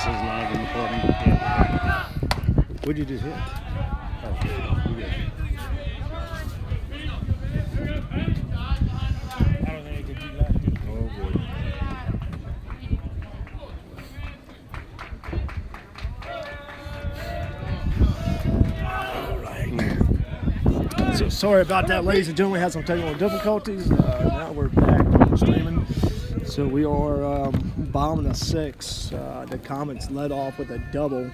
says live in the party. Yeah. What'd you just hit? Oh, you good. I don't think it could do that. Oh boy. So sorry about that, ladies and gentlemen. We had some technical difficulties. Now we're back streaming. So we are bombing a 6. The Comets led off with a double.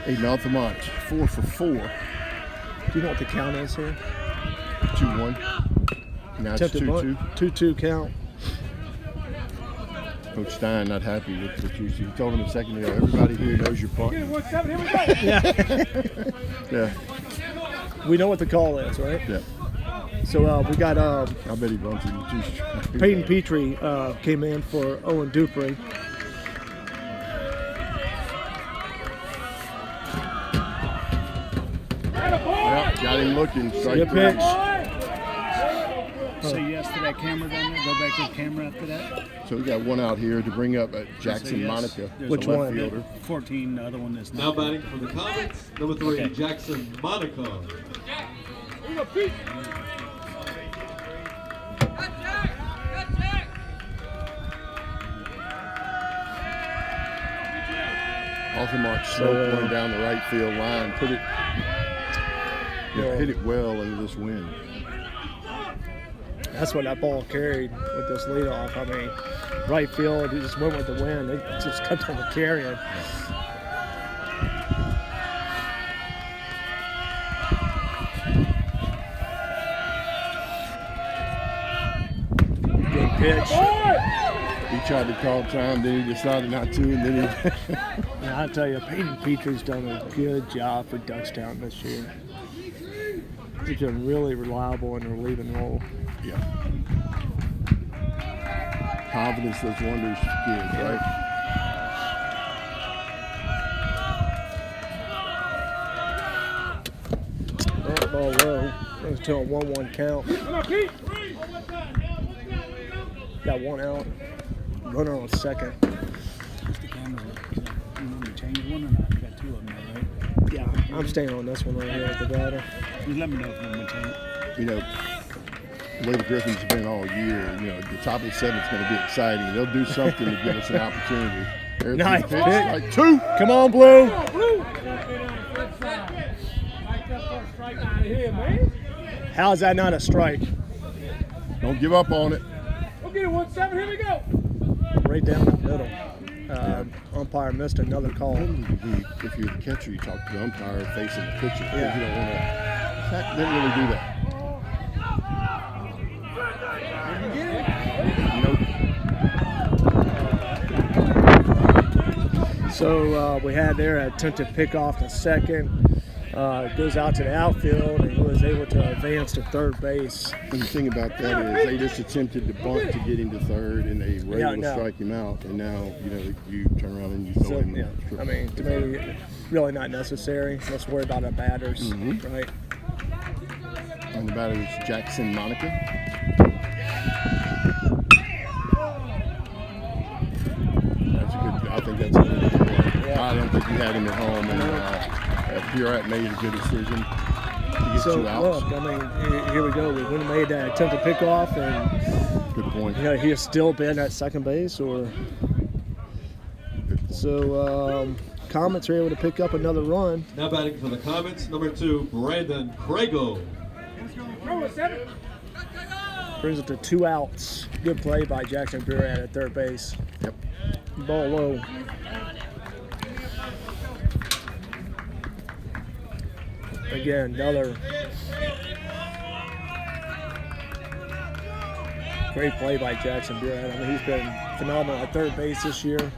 Aiden Altamont, 4 for 4. Do you know what the count is here? 2-1. Now it's 2-2. 2-2 count. Coach Stein not happy with what you see. He told him a second ago, everybody here knows your part. Here we go. Yeah. We know what the call is, right? Yeah. So we got I bet he runs into 2 strikes. Peyton Petrie came in for Owen Dupree. Yep, got him looking. Strike Good 3. pitch. Say yes to that camera down there. Go back to the camera after that. So we got one out here to bring up Jackson Say yes. Monica. There's Which a left one? fielder. 14, the other one that's Now not. batting for the Comets, number 3, Okay. Jackson Monica. Altamont slope going down the right field line. Put it, hit it well into this wind. That's what that ball carried with this leadoff. I mean, right field, he just went with the wind. It just kept on carrying. Good pitch. He tried to call time, then he decided not to, and then he. And I tell you, Peyton Petrie's done a good job for Dutchtown this year. He's been really reliable in the relieving role. Yeah. Confidence does wonders for kids, right? That ball low. Brings to a 1-1 count. Got one out. Runner on second. What's the camera? You want me to change one or not? You got 2 of them there, right? Yeah, I'm staying on this one right here with the batter. Just let me know if you want me to change it. You know, the way the Griffins have been all year, you know, the top of the 7th is going to be exciting. They'll do something to give us an opportunity. There's Nice the pitch, pitch. like 2. Come on, Blue. How's that not a strike? Don't give up on it. Right down the middle. Umpire missed another call. If you're the catcher, you talk to the umpire facing the pitcher. because Yeah. You don't want to. Didn't really do that. Nope. So we had there an attempted pick off the second. Goes out to the outfield, and he was able to advance to third base. And the thing about that is they just attempted to bunt to get him to third, and they were able to strike him out. And now, you know, you turn around and you throw So, him. yeah, I mean, to me, really not necessary. Let's worry about our batters, right? And the batter is Jackson Monica. That's a good. I think that's a good play. Yeah. I don't think he had him at home, and Purett made a good decision to get So 2 outs. look, I mean, here we go. We wouldn't have made that attempted pick off, and Good point. you know, he has still been at second base, or Good point. so. Comets are able to pick up another run. Now batting for the Comets, number 2, Brandon Crago. Brings it to 2 outs. Good play by Jackson Burad at third base. Yep. Ball low. Again, another great play by Jackson Burad. I mean, he's been phenomenal at third base this year.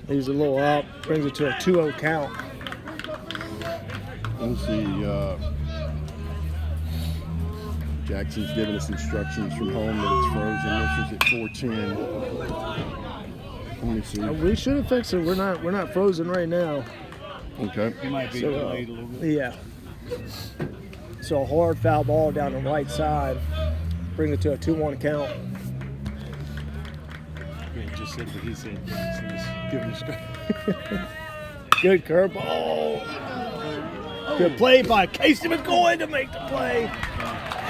He's a little up, brings it to a 2-0 count. Let's see. Jackson's giving us instructions from home that it's frozen. This is at 4:10. Let me see. We should have fixed it. We're not frozen right now. Okay. It might be So, delayed a little bit. yeah. So a hard foul ball down the right side, bring it to a 2-1 count. Yeah, just said what he said. So just give him a straight. Good curveball. Good play by Casey McCoy to make the play.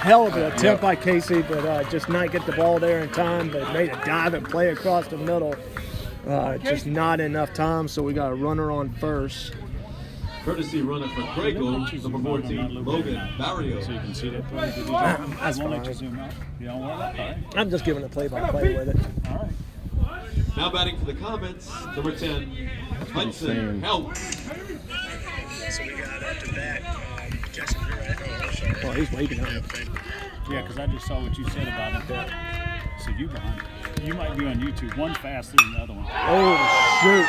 Hell of an attempt by Casey, but just not get the ball there in time. But made a diving play across the middle. Just not enough time, so we got a runner on first. Courtesy runner for Grego, number 14, Logan Barrio. So you can see that play. Did you That's won't let fine. you zoom out. You don't want that? All right. I'm just giving a play-by-play with it. All right. Now batting for the Comets, number 10, Hudson saying. Help. So we got up to bat Jackson Brewer. Oh, he's waving up. Yeah, because I just saw what you said about it there. So you behind. You might be on YouTube. One faster than the other one. Oh, shoot.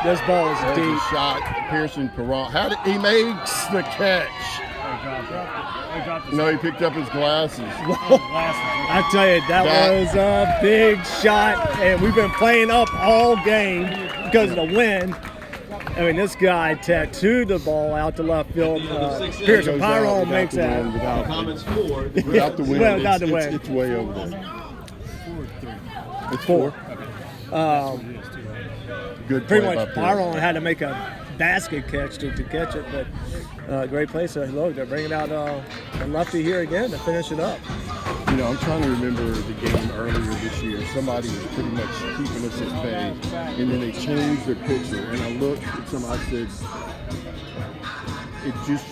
This ball is There's a deep. shot. Pearson Perron. How did he makes the catch? They dropped it. No, he picked up his glasses. Glasses. I tell you, that was a big shot, and we've been playing up all game because of the wind. I mean, this guy tattooed the ball out to left field. Pearson Goes out Pyron without makes the that. wind, The without Comets 4, without the wind. Well, without the it's, wind. It's way over there. 4-3. It's 4. Good play Pretty by much, Pearson. Pyron had to make a basket catch to catch it, but great play. So look, they're bringing out a lefty here again to finish it up. You know, I'm trying to remember the game earlier this year. Somebody was pretty much keeping us at bay, and then they changed their pitcher. And I looked at somebody, I said,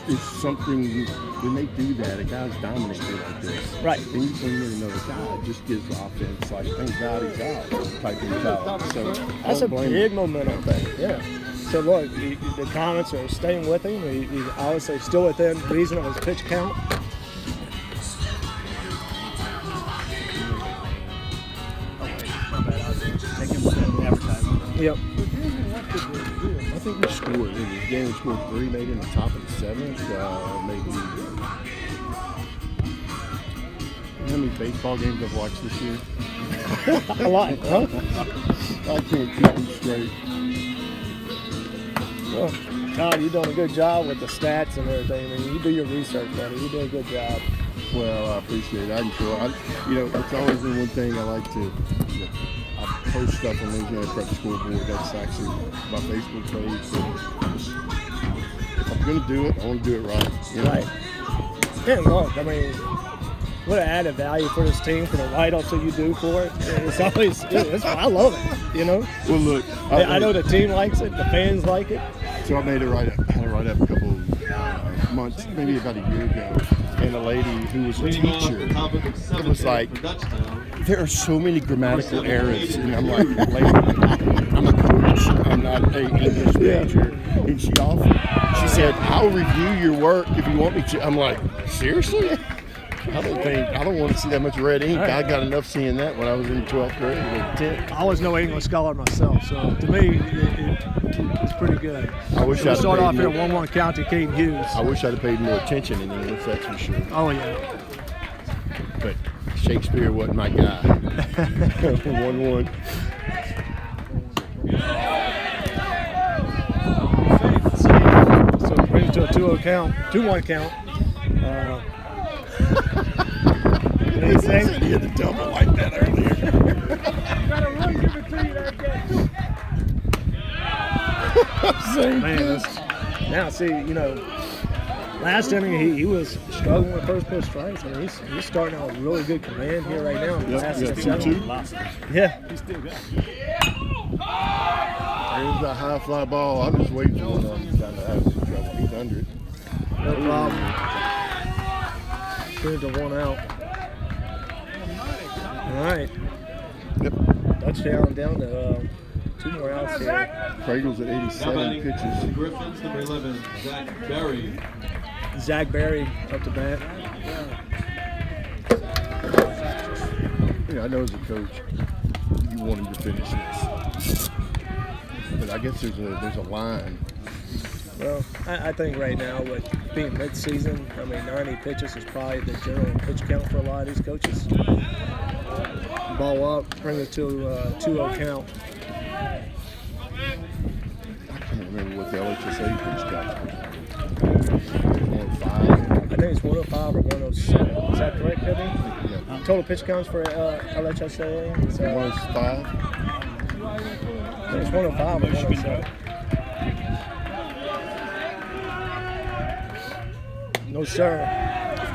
it's something, when they do that, a guy's dominating like this. Right. And you bring in another guy, it just gives the offense, like, thank God he's out type mentality. So That's a I don't blame big him. momentum thing. Yeah. So look, the Comets are staying with him. He's obviously still within reason of his pitch count. Yep. I think we scored. This game we scored 3, maybe in the top of the 7th. Maybe. How many baseball games I've watched this year? A lot, huh? I can't keep them straight. Well, Todd, you're doing a good job with the stats and everything. I mean, you do your research, buddy. You do a good job. Well, I appreciate it. I enjoy it. You know, it's always been one thing I like to. I post stuff on Louisiana Prep School Board. That's actually my Facebook page. So if I'm gonna do it, I want to do it right. You know? Right. And look, I mean, what an added value for this team, for the write-ups that you do for it. It's always, I love it, you know? Well, look, I know the team likes it, the fans like it. So I made a write-up. I had a write-up a couple months, maybe about a year ago, and a lady who was a Leading off teacher. the top of the It seventh was inning like, for Dutchtown. there are so many grammatical errors, and I'm like, lady, I'm a coach. I'm not an English major. And she said, I'll review your work if you want me to. I'm like, seriously? I don't want to see that much red ink. I got enough seeing that when I was in 12th grade or 10th. I was no English scholar myself, so to me, it's pretty good. I wish We I'd start paid off here more. at 1-1 County, Caden Hughes. I wish I'd have paid more attention in English, that's for sure. Oh, yeah. But Shakespeare wasn't my guy. 1-1. So it brings it to a 2-0 count, 2-1 count. What do you say? He had to double like that earlier. Man, now see, you know, last inning he was struggling with first pitch strikes. I mean, he's starting out with really good command here right now. Yep, Last yeah, at 2-2. seven. Yeah. He's still got it. There's a high fly ball. I'm just waiting for one. He's down to have trouble. He's under it. No problem. Turns to 1 out. All right. Yep. Touchdown down to 2 more outs here. Cradle's at Now 87 batting for the pitches. Griffins, number 11, Zach Berry. Zach Berry up to bat. Yeah, I know as a coach, you want him to finish this. But I guess there's a line. Well, I think right now with being mid-season, I mean 90 pitches is probably the general pitch count for a lot of these coaches. Ball up, bring it to a 2-0 count. I can't remember what the LHSA pitch got. 105. I think it's 105 or 107. Is that correct, Kevin? Yeah. Total pitch counts for LHSA? Is that 105. It's 105 or 107. No, sir.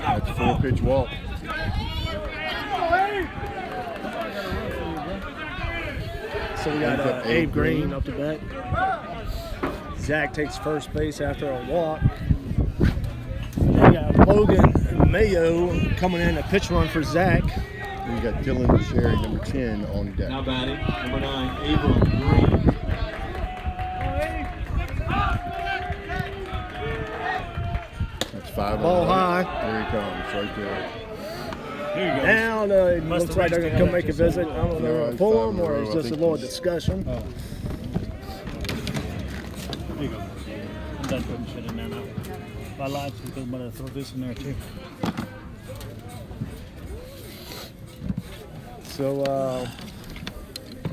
That's a 4-pitch walk. So we got Abe Green up to bat. Zach takes first base after a walk. Then we got Logan Mayo coming in a pitch run for Zach. And you got Dylan Sherry, number 10, on deck. Now batting, number 9, Abram Green. That's 5. Ball high. There he comes, right there. Here you go. Now it Must looks have like they're going to come make a visit. I don't know if they're going to pull him or it's just a little discussion. Here you go. I'm done putting shit in there now. If I lied to you, I'm going to throw this in there too. So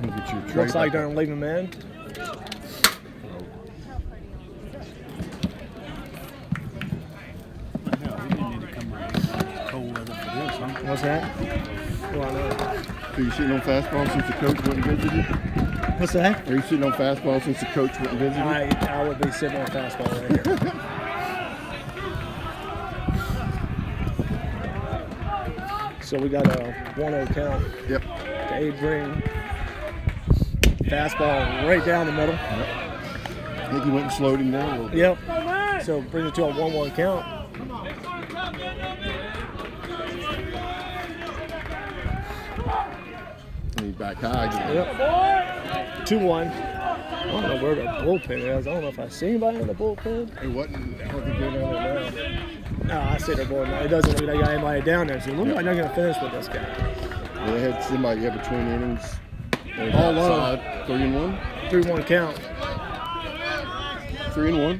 Get your tray looks like back they're going to leave him in. Hell, we didn't need to come around cold weather for this, huh? What's that? Well, I know. Are you sitting on fastball since the coach went and visited? What's that? Are you sitting on fastball since the coach went and visited? I would be sitting on fastball right here. So we got a 1-0 count. Yep. To Abe Green. Fastball right down the middle. I think he went and slowed him down a little bit. Yep. So bring it to a 1-1 count. And he's back high again. Yep. 2-1. I don't know where the bullpen is. I don't know if I see anybody in the bullpen. It wasn't. I don't think they're down there now. No, I see their bullpen. It doesn't look like they got anybody down there. So it looks like they're going to finish with this guy. They had somebody between innings. All outside. 3-1. 3-1 count. 3-1.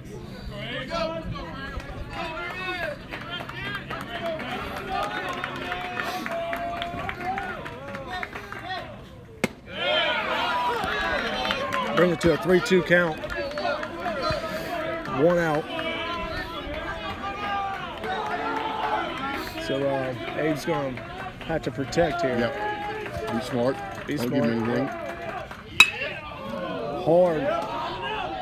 Bring it to a 3-2 count. 1 out. So Abe's going to have to protect here. Yep. Be smart. Be Don't smart. give him anything. Hard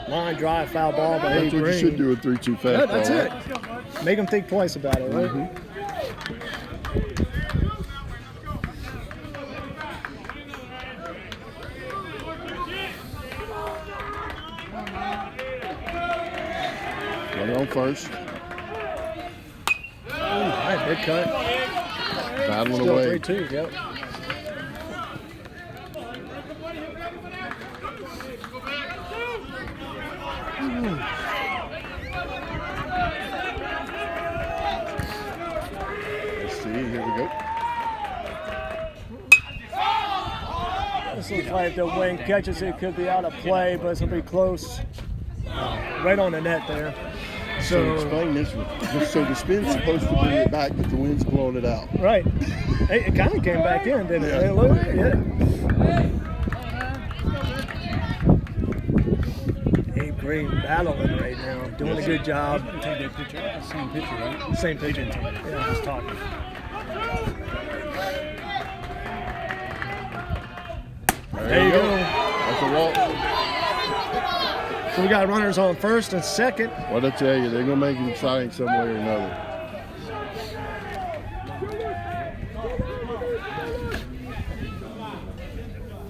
line drive foul ball by Abe That's what Green. you should do a 3-2 fastball. Yeah, that's right? it. Make them think twice about it, right? Mm-hmm. Runner on first. All right, big cut. Battling Still away. 3-2, yep. Let's see. Here we go. This looks like if the wind catches it, could be out of play, but it's going to be close. Right on the net there. So explain this one. So the spin's supposed to bring it back, but the wind's blowing it out. Right. It kind of came back in, didn't it? Yeah. Look, yeah. Abe Green battling right now, doing a good job. You take that picture. That's the same picture, right? Same He picture. didn't take it. Yeah. Just talking. There you go. That's a walk. So we got runners on first and second. What I tell you, they're gonna make it exciting some way or another.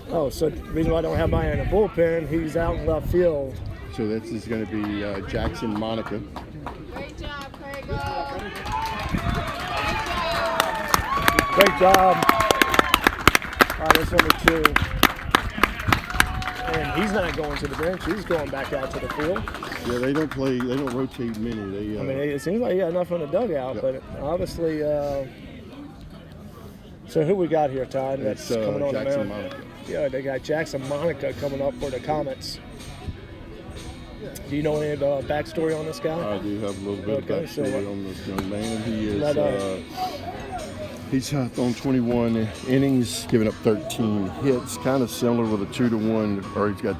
Oh, so the reason why I don't have mine in the bullpen, he's out in left field. So this is going to be Jackson Monica. Great job, Craigo. Great job. All right, that's number 2. And he's not going to the bench. He's going back out to the field. Yeah, they don't play. They don't rotate many. They. I mean, it seems like he got enough in the dugout, Yep. but obviously. So who we got here, Todd? That's it's coming on the Jackson mound. Monica. Yeah, they got Jackson Monica coming up for the Comets. Do you know any backstory on this guy? I do have a little bit Okay, of so backstory on this young man. He is. Let, He's thrown 21 innings, giving up 13 hits, kind of similar with a 2-1. Or he's got.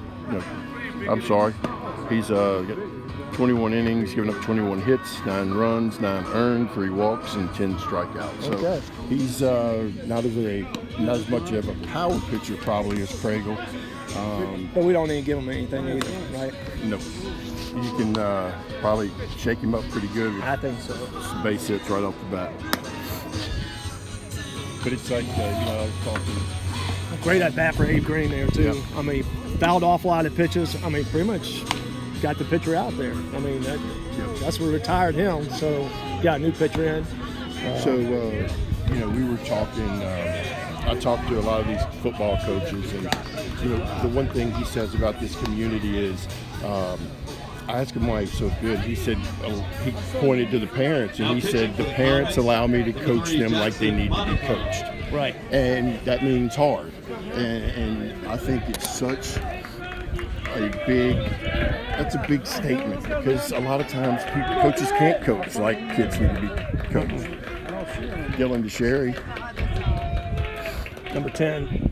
I'm sorry. He's got 21 innings, giving up 21 hits, 9 runs, 9 earned, 3 walks, and 10 strikeouts. So Okay. he's not as much of a power pitcher probably as Craigle. But we don't need to give him anything either, right? No, you can probably shake him up pretty good with I think so. some base hits right off the bat. But it's like, I was talking. Great at bat for Abe Green there too. Yep. I mean, fouled off a lot of pitches. I mean, pretty much got the pitcher out there. I mean, that's what retired him. So got a new pitcher in. So, we were talking, I talked to a lot of these football coaches, and, the one thing he says about this community is, I asked him why he's so good. He said, he pointed to the parents, and he said, the parents allow me to coach them like they need to be coached. Right. And that means hard. And I think it's such that's a big statement, because a lot of times coaches can't coach like kids need to be coached. Dylan DeSherry. Number 10.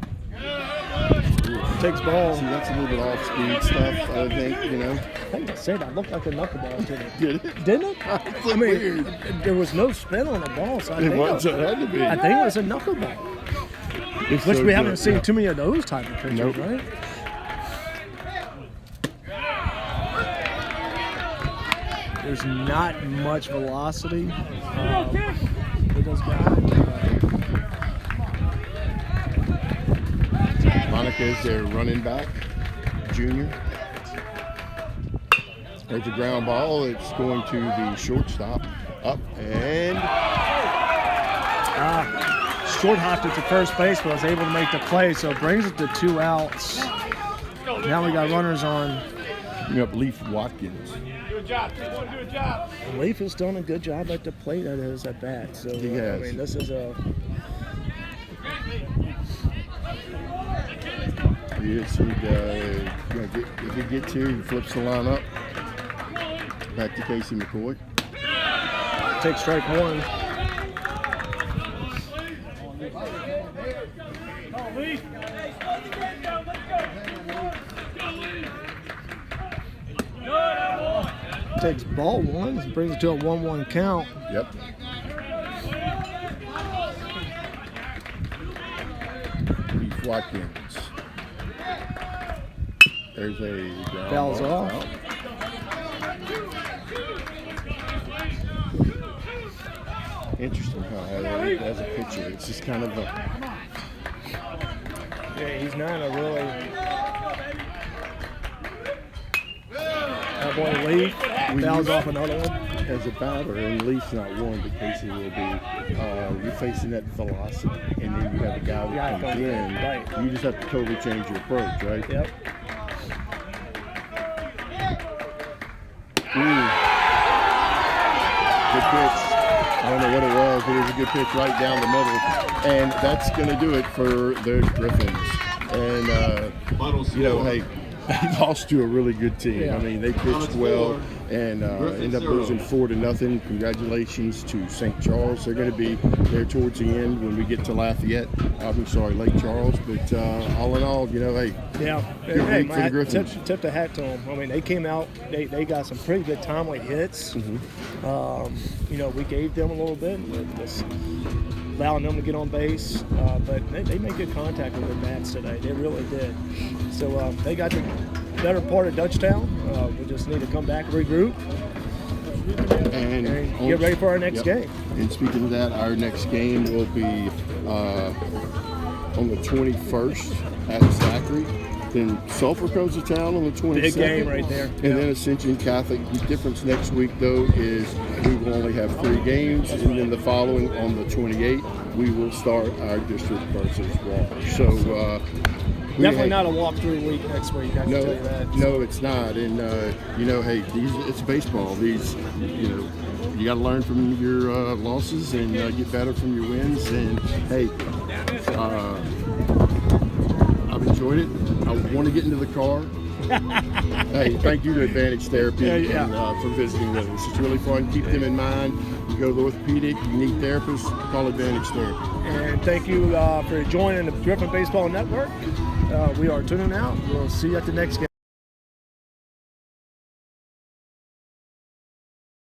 Takes ball. See, that's a little bit off-speed stuff, I think, I think I said I looked like a knuckleball to me. Did it? Didn't it? I I mean, there was no spin on the ball, so I It think was, it had to be. I think it was a knuckleball. It's Which so we haven't good. seen too many of those type of pitchers, Nope. right? There's not much velocity with those guys. Monica is their running back, junior. There's a ground ball. It's going to the shortstop. Up and Short hopped it to first base, but was able to make the play, so it brings it to 2 outs. Now we got runners on. up Leaf Watkins. Leaf has done a good job at the plate at his at bat. So He has. I mean, this is a Yes, if he gets here, he flips the line up. Back to Casey McCoy. take strike 1. Takes ball 1, brings it to a 1-1 count. Yep. Leaf Watkins. There's a ground Fouls ball off. out. Interesting how as a pitcher, it's just kind of a Yeah, he's not a really. That boy Leaf fouls off another one. as a batter, and Leaf's not one, but Casey will be. You're facing that velocity, and then you have a guy that comes in. Right. You just have to totally change your approach, right? Yep. Good pitch. I don't know what it was, but it was a good pitch right down the middle. And that's going to do it for the Griffins. And, hey, they lost to a really good team. Yeah. I mean, they pitched well and end up losing 4-0. Congratulations to St. Charles. They're going to be there towards the end when we get to Lafayette. I'm sorry, Lake Charles. But all in all, hey, Yeah. Good Hey, week for the Griffins. tip the hat to them. I mean, they came out, they got some pretty good timely hits. We gave them a little bit, with just allowing them to get on base. But they made good contact with their bats today. They really did. So they got the better part of Dutchtown. We just need to come back and regroup and and get ready for our next Yep. game. And speaking of that, our next game will be on the 21st at Zachary. Then Sulphur comes to town on the 22nd. Big game right there. And then Ascension Catholic. The difference next week, though, is we will only have 3 games. And then the following, on the 28th, we will start our district versus Walker. So, Definitely not a walk-through week next week, I can tell you that. No, it's not. And, hey, it's baseball. These, you got to learn from your losses and get better from your wins. And, hey, I've enjoyed it. I want to get into the car. Hey, thank you to Advantage Therapy Yeah. And, for visiting with us. It's really fun. Keep them in mind. You go to the orthopedic, you need therapists, call Advantage Therapy. And thank you for joining the Griffin Baseball Network. We are tuning out. We'll see you at the next game.